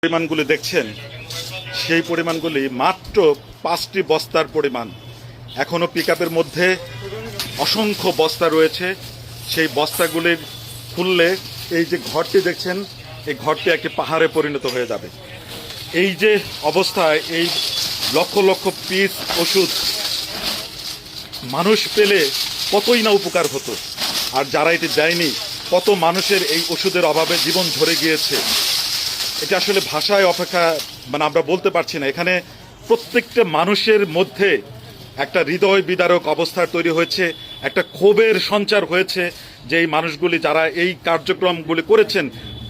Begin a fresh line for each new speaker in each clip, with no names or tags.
পরিমাণগুলি দেখছেন সেই পরিমাণগুলি মাত্র 5টি বস্তার পরিমাণ। এখনও পিকআপের মধ্যে অসংখ্য বস্তা রয়েছে। সেই বস্তাগুলির খুললে এই যে ঘরটি দেখছেন, এই ঘরটি একটি পাহাড়ে পরিণত হয়ে যাবে। এই যে অবস্থায় এই লক্ষ লক্ষ পিস ওষুধ মানুষ পেলে কতই না উপকার হতো, আর যারা এটি দেয়নি কত মানুষের এই ওষুধের অভাবে জীবন ঝরে গিয়েছে। এটা আসলে ভাষায় অপেক্ষা আমরা বলতে পারছি না। এখানে প্রত্যেকটা মানুষের মধ্যে একটা হৃদয় বিদারক অবস্থা তৈরি হয়েছে, একটা ক্ষোভের সঞ্চার হয়েছে যে এই মানুষগুলি যারা এই কার্যক্রমগুলি করেছেন,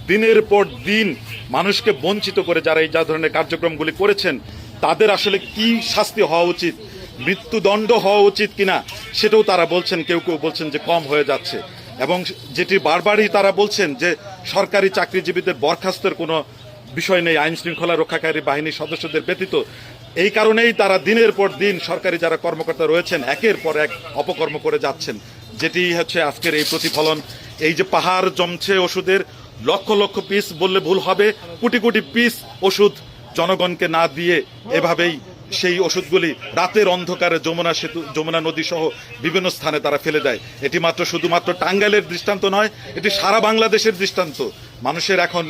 দিনের পর দিন মানুষকে বঞ্চিত করে যারা এই যা ধরনের কার্যক্রমগুলি করেছেন, তাদের আসলে কি শাস্তি হওয়া উচিত, মৃত্যুদণ্ড হওয়া উচিত কিনা সেটাও তারা বলছেন। কেউ কেউ বলছেন যে কম হয়ে যাচ্ছে, এবং যেটি বারবারই তারা বলছেন যে সরকারি চাকরিজীবীদের বরখাস্তের কোনো বিষয় নেই আইন শৃঙ্খলা রক্ষাকারী বাহিনীর সদস্যদের ব্যতীত। এই কারণেই তারা দিনের পর দিন সরকারি যারা কর্মকর্তা রয়েছেন একের পর এক অপকর্ম করে যাচ্ছেন, যেটি হচ্ছে আজকের এই প্রতিফলন। এই যে পাহাড় জমছে ওষুধের, লক্ষ লক্ষ পিস বললে ভুল হবে, কোটি কোটি পিস ওষুধ জনগণকে না দিয়ে এভাবেই সেই ওষুধগুলি রাতের অন্ধকারে যমুনা নদী সহ বিভিন্ন স্থানে তারা ফেলে দেয়। এটি শুধুমাত্র টাঙ্গাইলের দৃষ্টান্ত নয়, এটি সারা বাংলাদেশের দৃষ্টান্ত। মানুষের এখন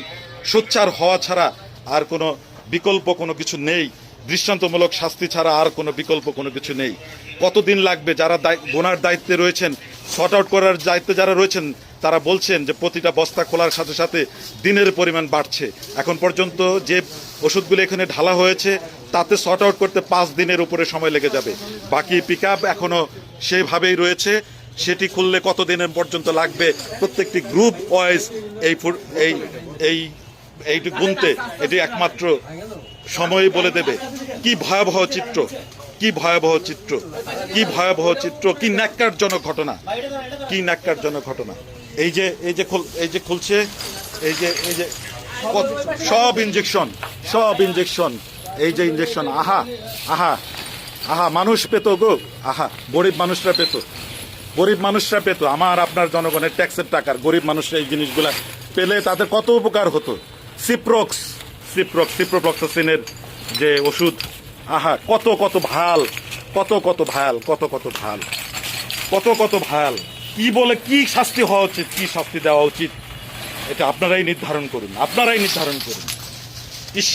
সোচ্চার হওয়া ছাড়া আর কোনো বিকল্প কোনো কিছু নেই, দৃষ্টান্তমূলক শাস্তি ছাড়া আর কোনো বিকল্প কোনো কিছু নেই। কতদিন লাগবে? যারা গোনার দায়িত্বে রয়েছেন, সর্ট আউট করার দায়িত্বে যারা রয়েছেন, তারা বলছেন যে প্রতিটা বস্তা খোলার সাথে সাথে দিনের পরিমাণ বাড়ছে। এখন পর্যন্ত যে ওষুধগুলো এখানে ঢালা হয়েছে তাতে সর্ট আউট করতে 5 দিনের উপরে সময় লেগে যাবে। বাকি পিকআপ এখনও সেভাবেই রয়েছে, সেটি খুললে কত দিনের পর্যন্ত লাগবে প্রত্যেকটি গ্রুপ ওয়াইজ এইটি গুনতে এটি একমাত্র সময় বলে দেবে। কি ভয়াবহ চিত্র, কি ভয়াবহ চিত্র, কি ভয়াবহ চিত্র, কি ন্যাক্কারজনক ঘটনা, কি ন্যাক্কারজনক ঘটনা। এই যে খুলছে, এই যে সব ইঞ্জেকশন, এই যে ইঞ্জেকশন। আহা আহা আহা, মানুষ পেত গো, আহা, গরিব মানুষরা পেত, আমার আপনার জনগণের ট্যাক্সের টাকার গরিব মানুষরা এই জিনিসগুলা পেলে তাদের কত উপকার হতো। সিপ্রোফ্লক্সাসিনের যে ওষুধ, আহা, কত কত ভায়াল, কি বলে কি শাস্তি হওয়া উচিত, কি শাস্তি দেওয়া উচিত, এটা আপনারাই নির্ধারণ করুন। ইস